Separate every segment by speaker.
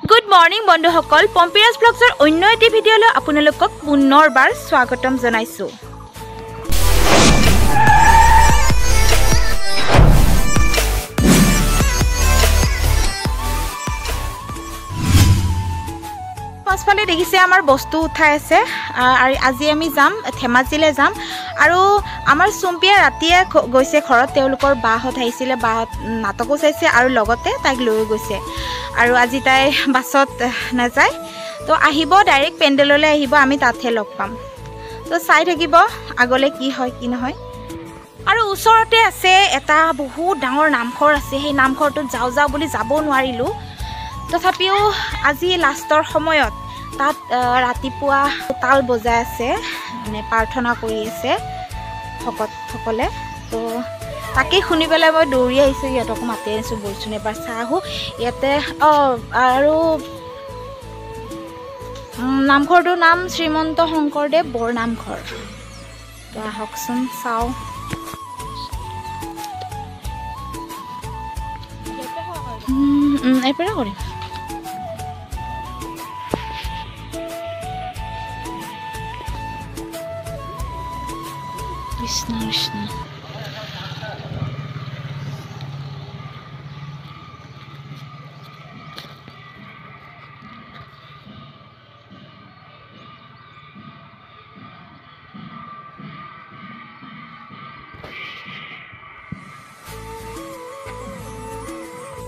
Speaker 1: Good morning বন্ধুসকল, পম্পিৰাজ ব্লগছৰ অন্য এটি ভিডিঅ'লৈ আপোনালোকক পুনৰবাৰ স্বাগতম জনাইছোঁ। পাছফালে দেখিছে আমাৰ বস্তু উঠাই আছে আৰু আজি আমি যাম ধেমাজিলৈ যাম। আৰু আমাৰ চুম্পিয়ে ৰাতিয়ে গৈছে ঘৰত, তেওঁলোকৰ বাহঁত আহিছিলে, বাহঁত নাটকো চাইছে আৰু লগতে তাইক লৈ গৈছে। আৰু আজি তাই বাছত নাযায়, তো আহিব ডাইৰেক্ট পেণ্ডেললৈ আহিব, আমি তাতহে লগ পাম। তো চাই থাকিব আগলৈ কি হয় কি নহয়। আৰু ওচৰতে আছে এটা বহুত ডাঙৰ নামঘৰ আছে, সেই নামঘৰটোত যাওঁ বুলি যাব নোৱাৰিলোঁ। তথাপিও আজি লাষ্টৰ সময়ত তাত ৰাতিপুৱা তাল বজাই আছে, মানে প্ৰাৰ্থনা কৰি আছে ভকতসকলে। তো তাকেই শুনি পেলাই মই দৌৰি আহিছোঁ, সিহঁতকো মাতি আনিছোঁ, বলচোন এবাৰ চাহ আহোঁ ইয়াতে। আৰু নামঘৰটোৰ নাম শ্ৰীমন্ত শংকৰদেৱ বৰনামঘৰ। তো আহকচোন চাওঁ। এইপৰা কৰিম। কৃষ্ণ কৃষ্ণ।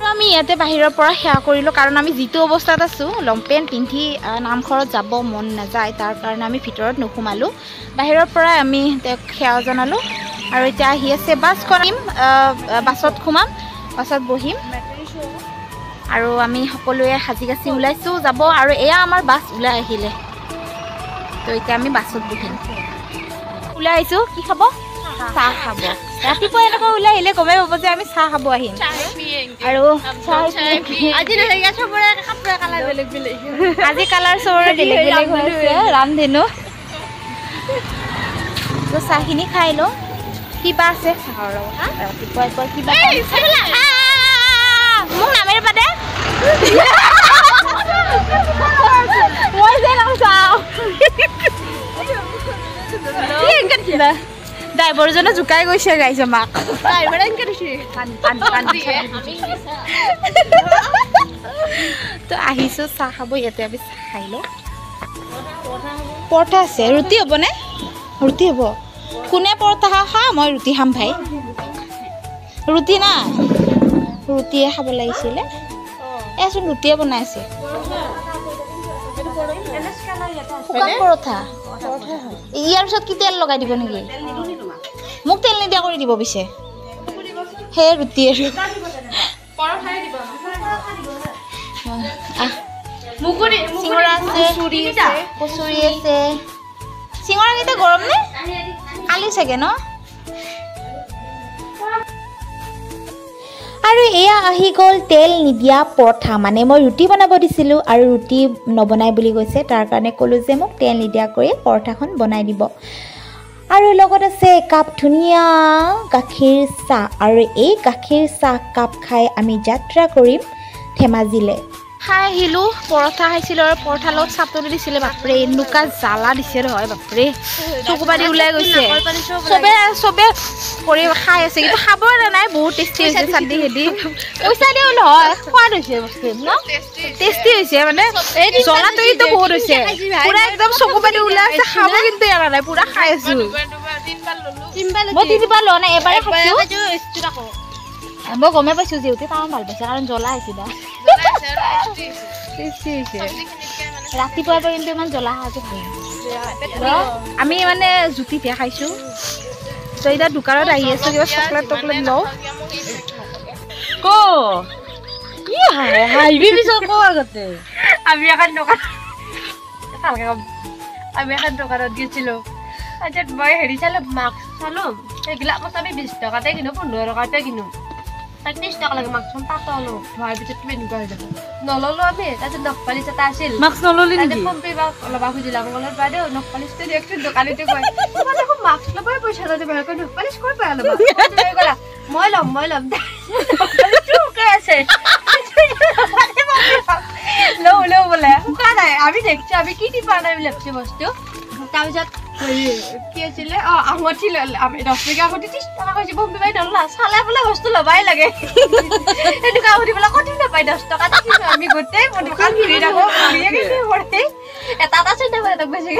Speaker 1: আমি ইয়াতে বাহিৰৰ পৰা সেৱা কৰিলোঁ, কাৰণ আমি যিটো অৱস্থাত আছোঁ লং পেণ্ট পিন্ধি নামঘৰত যাব মন নাযায়, তাৰ কাৰণে আমি ভিতৰত নোসোমালোঁ। বাহিৰৰ পৰাই আমি তেওঁক সেৱা জনালোঁ। আৰু এতিয়া আহি আছে বাছখন, বাছত সোমাম, বাছত বহিম। আৰু আমি সকলোৱে সাজি কাচি ওলাইছোঁ যাব। আৰু এয়া আমাৰ বাছ ওলাই আহিলে, তো এতিয়া আমি বাছত বহিম। ওলাই আহিছোঁ, কি খাব? চাহ খাব। ৰাতিপুৱা এনেকুৱা ওলাই আহিলে গমেই পাব যে আমি চাহ খাব আহিম। আৰু আজি কালাৰ চবৰে বেলেগ বেলেগ হৈছে, ৰামধেনু। তো চাহখিনি খাই লওঁ, কিবা আছে চাহৰ লগত। ৰাতিপুৱা একবাৰ কিবা মোক নামেৰে পাতে, মই যে নাচাওঁ। ড্ৰাইভাৰজনে জোকাই গৈছে গাইছে মাক। তো আহিছোঁ চাহ খাব, ইয়াতে আমি চাহ খাই লওঁ। পৰঠা আছে, ৰুটি হ'বনে? ৰুটি হ'ব। কোনে পৰঠা খা? মই ৰুটি খাম ভাই। ৰুটি না, ৰুটিয়ে খাব লাগিছিলে। এচোন ৰুটিয়ে বনাইছে, শুকান পৰঠা। ইয়াৰ পিছত কি তেল লগাই দিব নেকি? মোক তেল নিদিয়া কৰি দিব পিছে। সেই ৰুটি চিঙৰা আছে, কচুৰি আছে। চিঙৰাকেইটা গৰম নে? কালি চাগে ন? আৰু এয়া আহি গ'ল তেল নিদিয়া পৰঠা। মানে মই ৰুটি বনাব দিছিলোঁ আৰু ৰুটি নবনাই বুলি কৈছে, তাৰ কাৰণে ক'লোঁ যে মোক তেল নিদিয়াকৈয়ে পৰঠাখন বনাই দিব। আৰু লগত আছে একাপ ধুনীয়া গাখীৰ চাহ। আৰু এই গাখীৰ চাহ কাপ খাই আমি যাত্ৰা কৰিম ধেমাজিলৈ। খাই আহিলোঁ, পৰঠা খাইছিলোঁ আৰু পৰঠাৰ লগত চাটনি দিছিলে। বাপৰে এনেকুৱা জ্বালা দিছে নহয়, বাপৰে চকু পানী ওলাই গৈছে। চবে কৰি খাই আছে, কিন্তু খাবই নাই। বহুত টেষ্টি হৈছে চাটনি খেদি। পইচা দিও নহয়, সোৱাদ হৈছে বস্তু ন, টেষ্টি হৈছে। মানে জ্বলাটো কিন্তু বহুত হৈছে, পুৰা একদম চকু পানী ওলাই আছে। খাব কিন্তু এৰা নাই, পুৰা খাই আছোঁ। মই 3বাৰ লোৱা নাই, এবাৰে খাইছোঁ। মই গমেই পাইছোঁ যিহেতু তামান ভাল পাইছে, কাৰণ জ্বলা আহিছে না। ৰাতিপুৱাৰ পৰা কিন্তু ইমান জ্বলা খোৱাটো ভাল। আমি মানে জুতিতহে খাইছোঁ। তো এতিয়া দোকানত আহি আছোঁ, কিবা চকলেট টকলেট লওঁ। আমি এখন দোকানত গৈছিলোঁ। তাৰপিছত মই হেৰি চালোঁ, মাস্ক চালোঁ। সেইবিলাক মাছ আমি 20 টকাতে কিনো, 15 টকাতে কিনো। 30 টকা লাগে মাস্কখন, তাতো লওঁ। ধোৱাৰ পিছত তুমি এনেকুৱা হৈ যাব। নল'লোঁ আমি। তাৰপিছত নখপালিচ এটা আছিল, মাস্ক নল'লি নেকি? ফোনপে বা ল'ব খুজিলাম, ক'লে বাইদেউ নখপালিচটো দিয়কচোন। দোকানীতে কয় তোমাৰ দেখোন মাস্ক ল'বই পইচা দিব, নখপালিচ ক'ৰ পৰা ল'বা? মই ল'ম। আছে
Speaker 2: আমি দেখছি আমি কি টিপা নাই লেপছি বস্তু তাৰপিছত কি আছিলে আঙঠি আমি 10 টকা আঙঠি 30 টকা কৈছি বম্বে বাই নলা চালে বোলে বস্তু লবাই লাগে এটু কাউৰি বোলে কঠি নাপাই 10 টকা দিছো আমি গোটেই দোকান ঘূৰি থাকো ঘূৰিয়ে গেছি পড়তে এটা চিন্তা কৰে তাক বেছি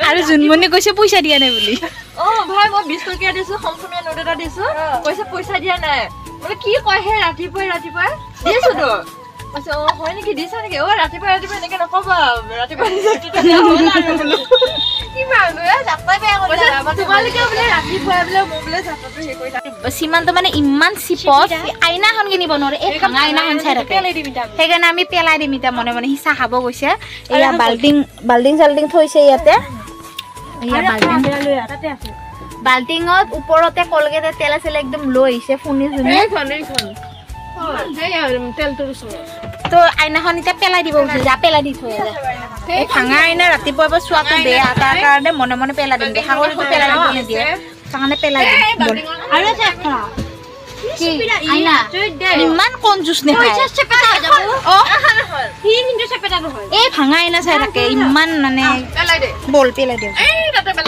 Speaker 1: আৰু জুনমনি কৈছে পইচা দিয়া নাই বুলি
Speaker 2: ভাই মই 20 টকা দিছো সম্পূৰ্ণ নোট এটা দিছো পইচা দিয়া নাই মানে কি কয় হে ৰাতিপুৱা দিছো তো কৈছে হয় নেকি দিছা নেকি ৰাতিপুৱা এনেকে নকবা ৰাতিপুৱা কি মানুহ যাত্ৰাই বেয়া কৰিছে তোমালোকে বোলে ৰাতিপুৱা বোলে মই বোলে যাত্ৰাটো হে কৰি থাকি
Speaker 1: সীমান্ত মানে ইমান চিপত আইনাখন কিনিব নোৱাৰে এই ভাঙা আইনাখন চাই থাকে সেইকাৰণে আমি পেলাই দিম এতিয়া মনে মনে হিচা খাব গৈছে এয়া বাল্টিং থৈছে ইয়াতে বাল্টিঙত ওপৰতে কলগেটে তেল আছিল একদম লৈ আহিছে ফুনি তো আইনাখন এতিয়া পেলাই দিব গৈছে যা পেলাই দি থৈ এই ভাঙা আইনা ৰাতিপুৱা চোৱাটো বেয়া তাৰ কাৰণে মনে মনে পেলাই দিম দেখা কৰিতো পেলাই দিব নিদিয়ে তাৰকাৰণে পেলাই দিম আৰু আইনা ইমান কনজুচ নেখায় এই ভাঙা আইনা চাই থাকে ইমান মানে বল পেলাই দিওঁ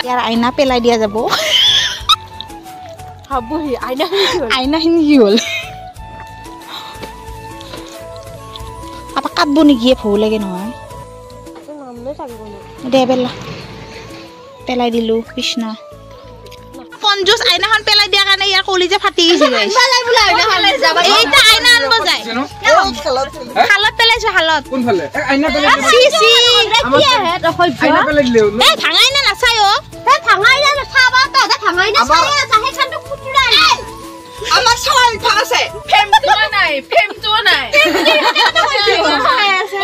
Speaker 1: ইয়াৰ আইনা পেলাই দিয়া যাব আইনাখিনি কি হ'ল আপা কাটব নেকি ভৌ লাগে নহয় দে পেলাই দিলো কৃষ্ণ কনজুচ আইনাখন পেলাই দিয়া কাৰণে ইয়াৰ কলিজা ফাটি গৈছে এইটা আইনা আনব যায় খালত পেলাইছো খালত
Speaker 3: কোনফালে আইনা
Speaker 1: ভাঙা আইনা নাচাই
Speaker 2: আমার সবাই ফাঁসে ফেমটো নাই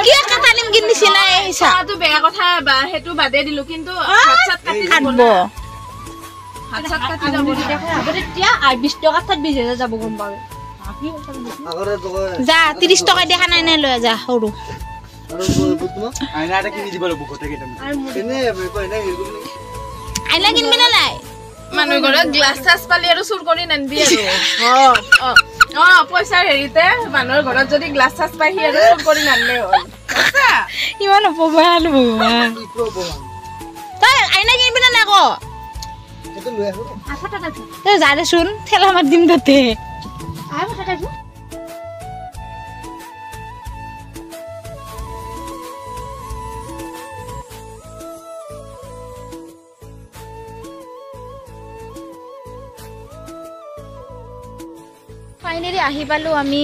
Speaker 1: কি কাটালিম কিনিছিলা এই
Speaker 2: সাটো বেয়া কথা বা হেতু বাদে দিলু কিন্তু হাতছাত কাটি
Speaker 1: কাটব
Speaker 2: হাতছাত কাটি যাব তেতিয়া 20 টাকা 20,000 যাব গম পাবে
Speaker 1: যা 30 টাকা দেখা নাই নাই লৈ যা সৰু
Speaker 3: আইনাটা কিনি দিব লাগব কথা কেইটা এনে কইনা
Speaker 1: আইনা কিনবি না নাই
Speaker 2: মানুহ ঘৰত গ্লাস চাস পালি আৰু চুৰ কৰি নানবি আৰু পইচা হেৰিতে মানুহৰ ঘৰত যদি গ্লাস চাস পাই হি আৰু চুৰ কৰি নানলে হ'ল আচ্ছা
Speaker 1: ইমান অপমান ভগৱান তই আইনা কিনবি না নাই ক
Speaker 3: এটো লৈ আহো
Speaker 2: আছা টাটা
Speaker 1: তই যা দেচোন ঠেলা মাৰ দিম তাতে
Speaker 2: আই কথা টাটা
Speaker 1: ফাইনেলি আহি পালোঁ আমি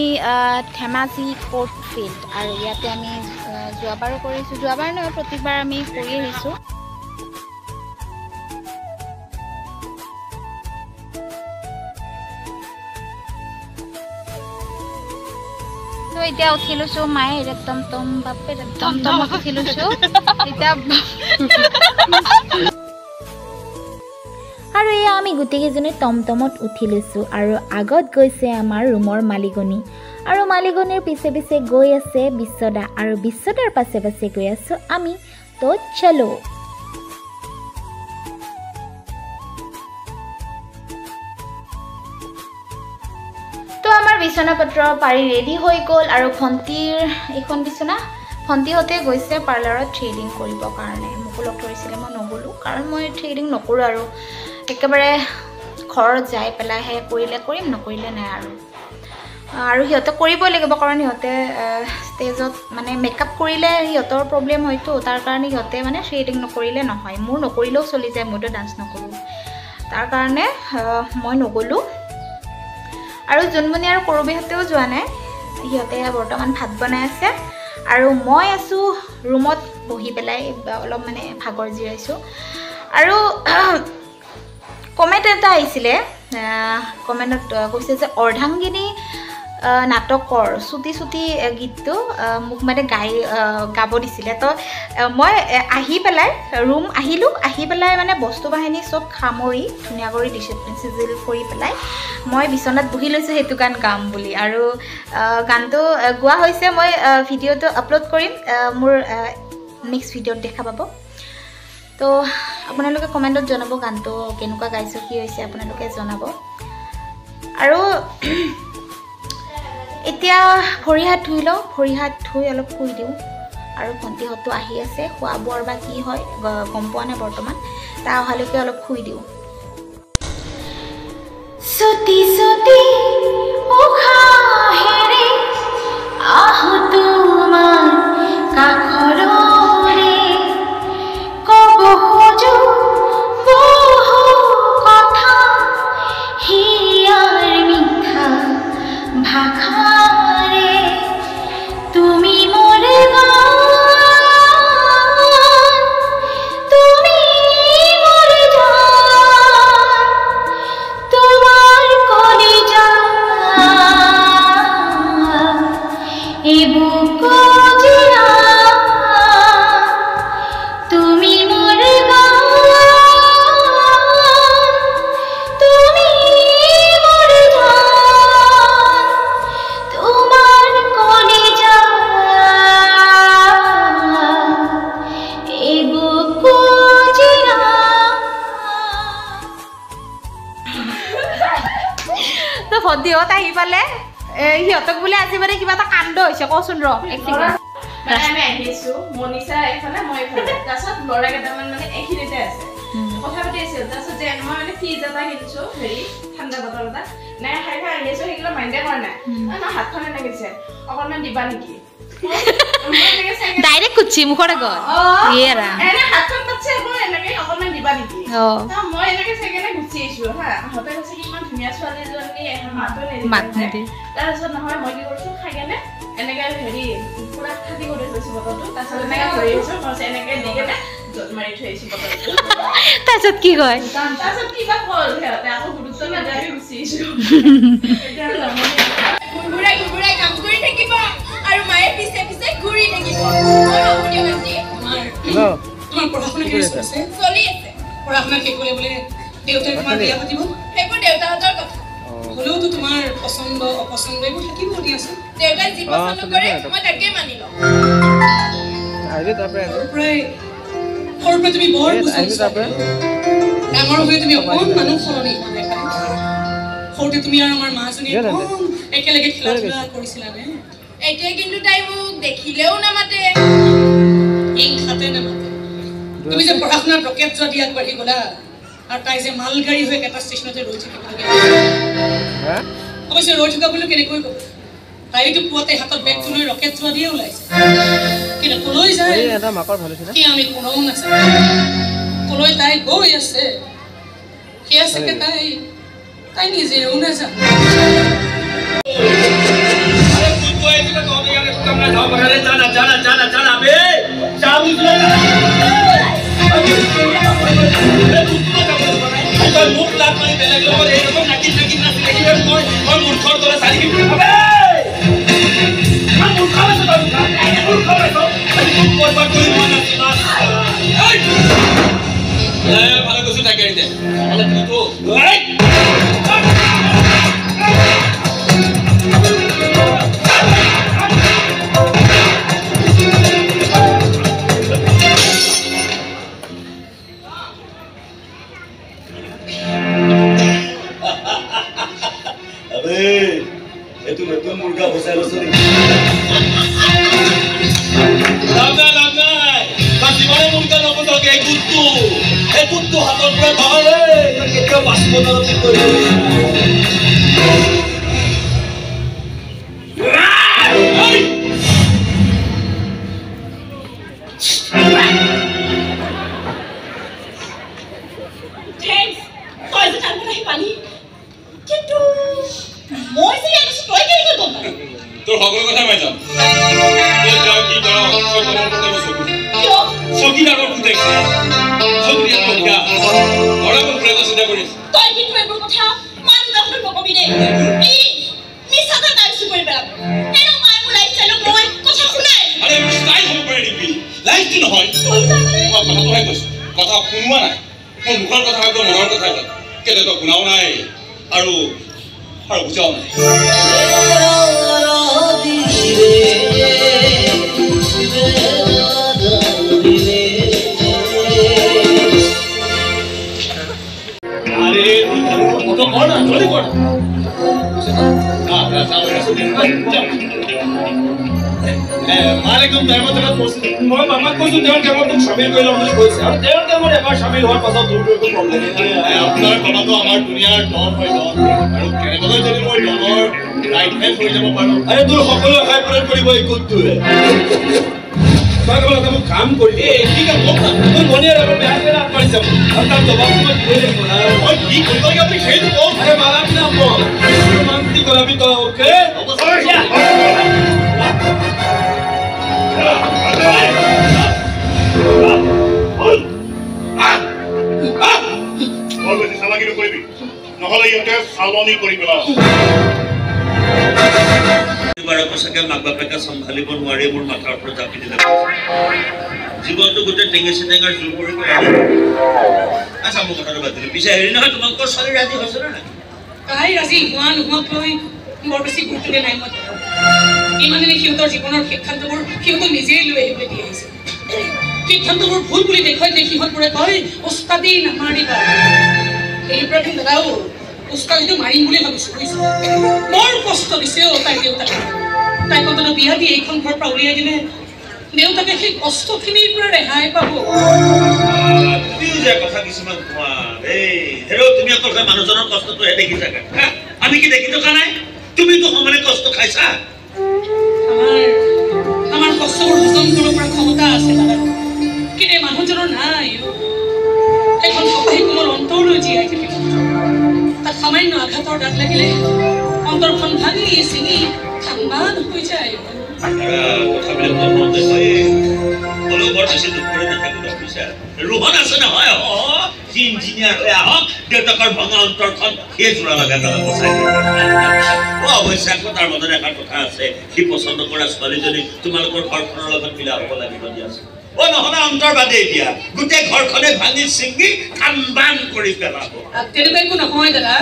Speaker 1: ধেমাজি কোৰ্ট ফিল্ড আৰু ইয়াতে আমি যোৱাবাৰো কৰিছোঁ যোৱাবাৰ নহয় প্ৰতিবাৰ আমি কৰি আহিছোঁ তো এতিয়া উঠি লৈছোঁ মায়ে টমটম বাপে টমটমত উঠি লৈছোঁ এতিয়া আৰু এয়া আমি গোটেইকেইজনী টমটমত উঠি লৈছোঁ আৰু আগত গৈছে আমাৰ ৰুমৰ মালিকনী আৰু মালিকনীৰ পিছে পিছে গৈ আছে বিশ্বদা আৰু বিশ্বদাৰ পাছে পাছে গৈ আছোঁ আমি তো চলো তো আমাৰ বিচনা পত্ৰ পাৰি ৰেডি হৈ গ'ল আৰু ভণ্টিৰ এইখন বিচনা ভণ্টিহঁতে গৈছে পাৰ্লাৰত থ্ৰেডিং কৰিবৰ কাৰণে মোকো লগ ধৰিছিলে মই নগ'লোঁ কাৰণ মই থ্ৰেডিং নকৰোঁ আৰু একেবাৰে ঘৰত যাই পেলাইহে কৰিলে কৰিম নকৰিলে নাই আৰু সিহঁতে কৰিবই লাগিব কাৰণ সিহঁতে ষ্টেজত মানে মেকআপ কৰিলে সিহঁতৰ প্ৰব্লেম হয়তো তাৰ কাৰণে সিহঁতে মানে থ্ৰেডিং নকৰিলে নহয় মোৰ নকৰিলেও চলি যায় মইতো ডান্স নকৰোঁ তাৰ কাৰণে মই নগ'লোঁ আৰু জোনমণি আৰু কৰবীহঁতেও যোৱা নাই সিহঁতে বৰ্তমান ভাত বনাই আছে আৰু মই আছোঁ ৰুমত বহি পেলাই অলপ মানে ভাগৰ জিৰাইছোঁ আৰু কমেণ্ট এটা আহিছিলে কমেণ্টত কৈছে যে অৰ্ধাংগিনী নাটকৰ চুটি গীতটো মোক মানে গাব দিছিলে তো মই আহি পেলাই ৰুম আহিলোঁ আহি পেলাই মানে বস্তু বাহিনী চব সামৰি ধুনীয়া কৰি চিজিল কৰি পেলাই মই বিচনাত বহি লৈছোঁ সেইটো গান গাম বুলি আৰু গানটো গোৱা হৈছে মই ভিডিঅ'টো আপলোড কৰিম মোৰ নেক্সট ভিডিঅ'ত দেখা পাব তো আপোনালোকে কমেণ্টত জনাব গানটো কেনেকুৱা গাইছোঁ কি হৈছে আপোনালোকে জনাব আৰু এতিয়া ভৰি হাত ধুই লওঁ, ভৰি হাত ধুই অলপ শুই দিওঁ আৰু ভণ্টিহঁতো আহি আছে, খোৱা বোৱাৰ বা কি হয় গম পোৱা নাই বৰ্তমান, তাৰ অহালৈকে অলপ শুই দিওঁ। ছুটি ছুটি উশাহেৰে আহোঁ তোমাৰ কাষৰৰে, ক'ব খোজো বহু কথা হিয়াৰ মিঠা ভাষাৰে, তুমি মোৰ গান, তুমি মোৰ জান, তোমাৰ কলিজা এই বুক জিৰা, তুমি মোৰ গান, তুমি মোৰ জান, তোমাৰ কলিজা এই বুক জিৰা। তো ভণ্টিহঁত আহি পালে, সিহঁতক বোলে আজি মানে কিবা এটা কাণ্ড হৈছে, কচোন ৰ এক ছেকেণ্ড।
Speaker 2: মানে আমি আহিছো, মনিষা এইফালে মই এইফালে, তাৰপিছত ল'ৰা কেইটামান মানে এইখিনিতে আছে, কথা পাতি আছিল। তাৰপিছত যে মই মানে ফ্ৰিজ এটা কিনিছো, হেৰি ঠাণ্ডা বটল এটা, নাই খাই খাই আহি আছো, সেইগুলো মাইণ্ডে কৰা নাই। হাতখন এনেকে দিছে, অকণমান দিবা নেকি?
Speaker 1: ডাইৰেক্ট কুচ্ছি মুখৰ আগত
Speaker 2: এনে হাতখন পাতিছে, এনেকে অকণমান দিবা নেকি? মই এনেকে চাইকেনে গুচি আহিছো হা, আহোঁতে কৈছে কি ইমান ধুনীয়া ছোৱালীজনী মাতো নিদিয়ে। তাৰপিছত নহয় মই কি কৰিছো, খাই কেনে এনেকে হেৰি পুৰা খাটি কৰি থৈছো বটলটো, তাৰপিছত এনেকে ধৰি আহিছো, মই এনেকে দি কেনে জত মাৰি থৈ আহিছো বটলটো।
Speaker 1: তাৰপিছত কি কয়?
Speaker 2: তাৰপিছত কিবা কল সিহঁতে, আকৌ গুৰুত্ব নিদিয়াকে গুচি আহিছো। ঘুৰঘুৰাই ঘুৰঘুৰাই কাম কৰি থাকিব আৰু মায়ে পিছে পিছে ঘূৰি থাকিব।
Speaker 4: তোমাৰ পঢ়া-শুনা কেনে চলিছে?
Speaker 2: চলি আছে।
Speaker 4: পঢ়া-শুনা শেষ হ'লে বোলে দেউতাই তোমাৰ বিয়া পাতিব?
Speaker 2: সেইবোৰ দেউতাহঁতৰ কথা।
Speaker 4: হ'লেওতো তোমাৰ পচন্দ অপচন্দ এইবোৰ থাকিব দিয়াচোন।
Speaker 2: দেউতাই যি পচন্দ কৰে মই তাকে মানি লওঁ।
Speaker 4: প্ৰায় সৰুৰ পৰা তুমি বৰ ডাঙৰ হৈ তুমি অকণমানো সলনি হোৱা নাই। সৰুতে তুমি আৰু আমাৰ মাজনী একেলগে খেলা-ধূলা কৰিছিলানে?
Speaker 2: এতিয়া কিন্তু তাই মোক দেখিলেও নামাতে,
Speaker 4: হিংসাতে নামাতে। তুমি যে পঢ়া-শুনাত ৰকেট যোৱা দি আগবাঢ়ি গ'লা, আৰু তাই যে মালগাড়ী হৈ এটা ষ্টেচনতে ৰৈ থাকিব লাগে। অৱশ্যে ৰৈ থকা বুলি কেনেকৈ ক'ব? তাইতো পুৱাতে হাতত বেগটো লৈ ৰকেট যোৱা দিয়ে ওলাইছে, কিন্তু কলৈ যায় কি আমি কোনেও নাজানো। কলৈ তাই গৈ আছে সেয়া চাগে তাই নিজেও নাজানে।
Speaker 5: Nah, একদম টাইমত এটা কৈছিল মই মামাক কৈছো তেওঁৰ কামত মোক শামিল কৰি ল'ম বুলি কৈছে আৰু তেওঁৰ কামত এবাৰ শামিল হোৱাৰ পাছত তোৰ একো প্ৰব্লেম নাই আপোনাৰ কথাটো আমাৰ দুনিয়াৰ ডন হয় ডন আৰু কেনেকৈ যদি মই ডনৰ ৰাইট হেণ্ড হৈ যাব পাৰোঁ আৰে তোৰ সকলো আশাই পূৰণ কৰিব এই কোটটোৱে তই কেৱল এটা মোক কাম কৰিবি কি কাম কথা তোৰ মনিয়াৰ আগত বেয়া বেয়া আগবাঢ়ি যাব আৰু তাৰ জবাব মই দিবই লাগিব না মই কি কৰিব লাগে আপুনি সেইটো কওক আৰে মাৰাবি না মই মান্তি কৰাবি তই অ'কে হ'ব ছাৰ চালাকিটো কৰিবি নহ'লে ইহঁতে চালনি কৰি পেলাওঁ
Speaker 6: সঁচাকে মাক বাপেকে চম্ভালিব নোৱাৰি মোৰ মাথাৰ ওপৰত জাপি দিলে জীৱনটো গোটেই টেঙেচি টেঙাৰ জোৰ কৰি আচ্ছা মোৰ কথাটো বাদ দিলোঁ পিছে হেৰি নহয় তোমালোকৰ ছোৱালী ৰাজি হৈছে নে নাই
Speaker 4: তাই ৰাজি হোৱা নোহোৱাক লৈ বৰ বেছি গুৰুত্ব দিয়া নাই মই ইমানে সিহঁতৰ জীৱনৰ সিদ্ধান্তবোৰ সিহঁতক নিজেই লৈ আহিবলৈ দি আহিছে সিদ্ধান্তবোৰ ভুল বুলি দেখুৱাই যে সিহঁতবোৰে কয় উস্তাদি নামাৰিবা এই প্ৰথম দাদাও উস্তাদিটো মাৰিম বুলি ভাবিছো বুজিছে বৰ কষ্ট দিছে তাই দেউতাকে তাইক অন্তত বিয়া দি এইখন ঘৰৰ পৰা উলিয়াই দিলে দেউতাকে সেই কষ্টখিনিৰ পৰা ৰেহাই পাব
Speaker 6: কথা কিছুমান কোৱা এই হেৰৌ তুমি অকল মানুহজনৰ কষ্টটোহে দেখি থাকা আমি কি দেখি থকা নাই তুমিতো সমানে কষ্ট খাইছা
Speaker 4: আমাৰ কষ্টবোৰ হজম কৰিব পৰা ক্ষমতা আছে দাদা কিন্তু মানুহজনৰ নাই এখন সপাহী কোমল অন্তৰলৈ জীয়াই থাকিব তাত সামান্য আঘাতৰ দাগ লাগিলে অন্তৰখন ভাঙি চিঙি ঠাণ্ডান হৈ যায়
Speaker 6: কথাবিলাক মনতে হয় হ'লেও বৰ বেছি দুখ কৰি নাথাকিব বুজিছা ৰোহন আছে নহয় সি ইঞ্জিনিয়াৰ হৈ আহক দেউতাকৰ ভঙা অন্তৰখন সেই জোৰা লগা বচাই অৱশ্যে আকৌ তাৰ মাজত এষাৰ কথা আছে সি পচন্দ কৰা ছোৱালীজনী তোমালোকৰ ঘৰখনৰ লগত মিলা হ'ব লাগিব দিয়াচোন নহ'লে অন্তৰ বাদে এতিয়া গোটেই ঘৰখনে ভাঙি চিঙি কাম কৰি পেলাব
Speaker 4: তেনেকুৱা একো নহয় দাদা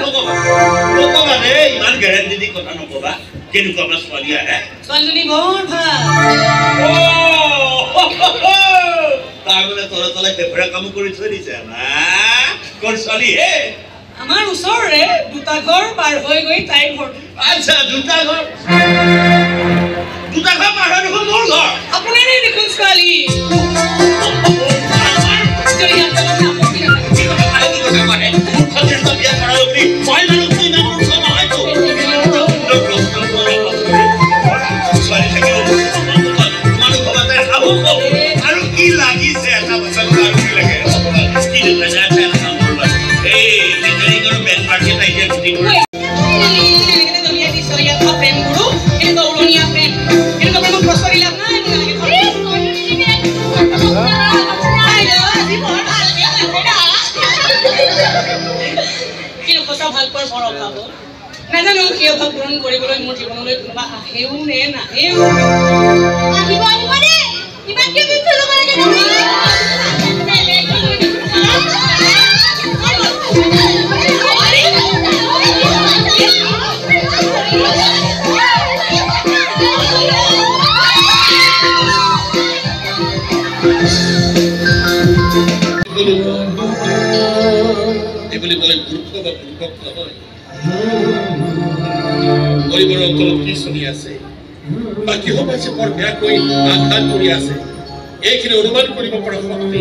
Speaker 6: নকবা ৰে ইমান গেৰেণ্টি দি কথা নকবা কেনেকুৱা আমাৰ ছোৱালী আহে
Speaker 4: ছোৱালীজনী বৰ ভাল
Speaker 6: তাৰমানে তলে তলে পেপৰা কাম কৰি থৈ দিছে ক'ৰ ছোৱালী হে
Speaker 4: আমাৰ ওচৰৰে দুটা ঘৰ পাৰ হৈ গৈ তাইৰ ঘৰ
Speaker 6: আচ্ছা দুটা ঘৰ পাৰ হৈ দেখোন মোৰ ঘৰ
Speaker 4: আপোনাৰে দেখোন ছোৱালী
Speaker 6: আৰু কি লাগিছে এটা বছৰ আৰু কি লাগে বেন পাৰ্টি এটা এতিয়া গুটি কৰি
Speaker 4: নাজানো কিয় ভাৱ পূৰণ কৰিবলৈ মোৰ জীৱনলৈ কোনোবা আহেও নে নাহেও
Speaker 5: এইবুলি মই মূৰ্খ বা মূৰ্খ নহয় গৰিবৰ অন্তৰত কি চলি আছে বা কিহৰ পাছে বৰ বেয়াকৈ আঘাত কৰি আছে এইখিনি অনুমান কৰিব পৰা শক্তি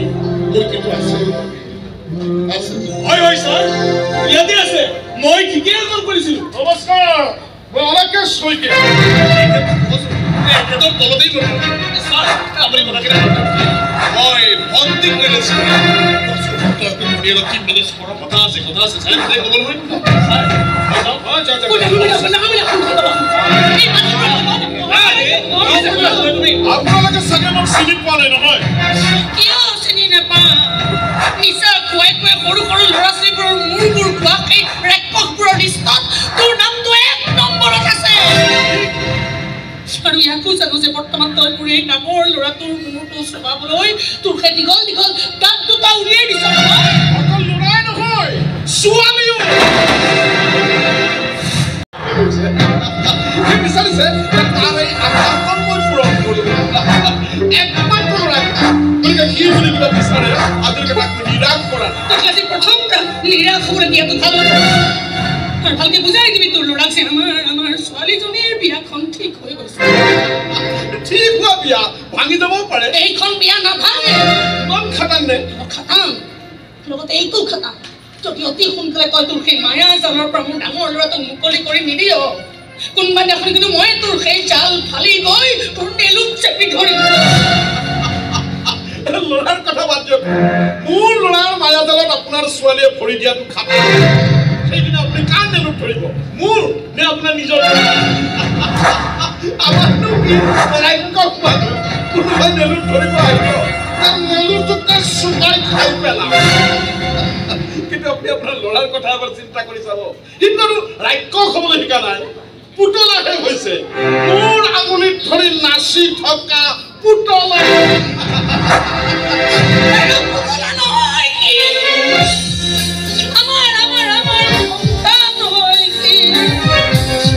Speaker 5: মোৰ কিন্তু আছে হয় ছাৰ ইয়াতে আছে মই ঠিকেই অনুমান কৰিছিলোঁ নমস্কাৰ মই অলকে শইকীয়া একদম তলতেই গ'লো ছাৰ আপুনি কথাখিনি মই ভন্তি কৰি লৈছোঁ কি মেনেজ কৰাৰ কথা আছে চাই ক'ব নহয় আপোনালোকে চাগে মোক চিনি পোৱা নাই নহয়
Speaker 4: কিয় চিনি নাপাওঁ নিচা খুৱাই খুৱাই সৰু সৰু ল'ৰা ছোৱালীবোৰৰ মূৰবোৰ খোৱাকৈ ৰাক্ষসবোৰৰ লিষ্টত তোৰ নামটো 1 নম্বৰত আছে আৰু ইয়াকো জানো যে বৰ্তমান তই মোৰ এই ডাঙৰ ল'ৰাটোৰ মূৰটো চুবাবলৈ তোৰ সেই দীঘল দীঘল দাঁত দুটা উলিয়াই দিছ
Speaker 5: অকল ল'ৰাই নহয় ছোৱালীও বিচাৰিছে তাৰ এই আশাখন মই পূৰণ কৰিম একমাত্ৰ ল'ৰা গতিকে সি যদি কিবা বিচাৰে আপোনালোকে তাক নিৰাশ কৰা
Speaker 4: তোক আজি প্ৰথম নিৰাশ হ'বলৈ দিয়াটো ভাল আৰু ভালকে বুজাই দিবি তোৰ ল'ৰাক যে আমাৰ ছোৱালীজনীৰ বিয়াখন ঠিক হৈ গৈছে
Speaker 5: বিয়া ভাঙি যাবও পাৰে
Speaker 4: এইখন বিয়া নাভাঙে
Speaker 5: ইমান খাটাং নে
Speaker 4: খাটাং লগতে এইটো খাটাং যদি অতি সোনকালে তই তোৰ সেই মায়া জালৰ পৰা মোৰ ডাঙৰ ল'ৰাটোক মুকলি কৰি নিদিয় কোনোবা দিনাখন কিন্তু মই তোৰ সেই জাল ফালি গৈ তোৰ নেলুক চেপি ধৰিম
Speaker 5: ল'ৰাৰ কথা বাদ দিয়ক মোৰ ল'ৰাৰ মায়া জালত আপোনাৰ ছোৱালীয়ে ভৰি দিয়াটো খাটা সেইদিনা আপুনি কাৰ নেলুক ধৰিব মোৰ নে আপোনাৰ নিজৰ আমাৰনো কি ৰাক্ষস মানুহ কোনোবা নেলুক ধৰিব আহিব তাৰ নেলুকটোকে চুপাই খাই পেলাম কিন্তু আপুনি আপোনাৰ ল'ৰাৰ কথা এবাৰ চিন্তা কৰি চাব কিন্তু ৰাক্ষস হ'বলৈ শিকা নাই পুতলাহে হৈছে মোৰ আঙুলিত ধৰি নাচি থকা পুতলা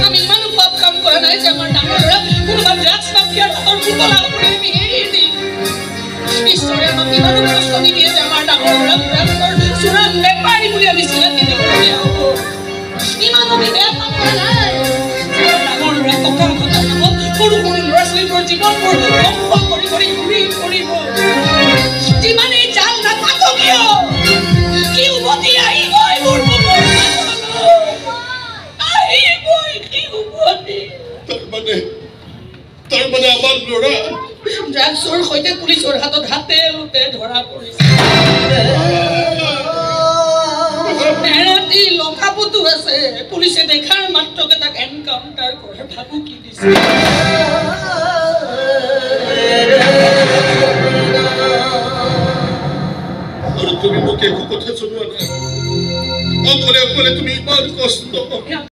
Speaker 4: আমি ইমানো পাপ কাম কৰা নাই যে আমাৰ ডাঙৰ ল'ৰা কোনোবা ড্ৰাগছ মাফিয়াৰ হাতৰ পুতলা কৰি আমি এৰি দিম ঈশ্বৰে আমাক ইমানো কষ্ট নিদিয়ে যে আমাৰ ডাঙৰ ল'ৰা ড্ৰাগছৰ চোৰাং বেপাৰী বুলি আমি চিনাকি দিবলগীয়া হ'ব ইমান আমি বেয়া কাম কৰা নাই ডাঙৰ ল'ৰা টকা ঘটাৰ নামত সৰু সৰু ল'ৰা ছোৱালীবোৰৰ জীৱনবোৰ ধ্বংস কৰি কৰি ঘূৰি ফুৰিব যিমানেই জাল নাথাকক কিয় কি উভতি আহিবই মোৰ
Speaker 5: তাৰ মানে আমাৰ ল'ৰা
Speaker 4: ড্ৰাগছৰ সৈতে পুলিচৰ হাতত হাতে লোতে ধৰা পৰিছে এৰাতি লকাপতো আছে পুলিচে দেখাৰ মাত্ৰকে তাক এনকাউণ্টাৰ কৰে ভাবুকি দিছে
Speaker 5: আৰু তুমি মোক একো কথা জনোৱা নাই অকলে অকলে তুমি ইমান কষ্ট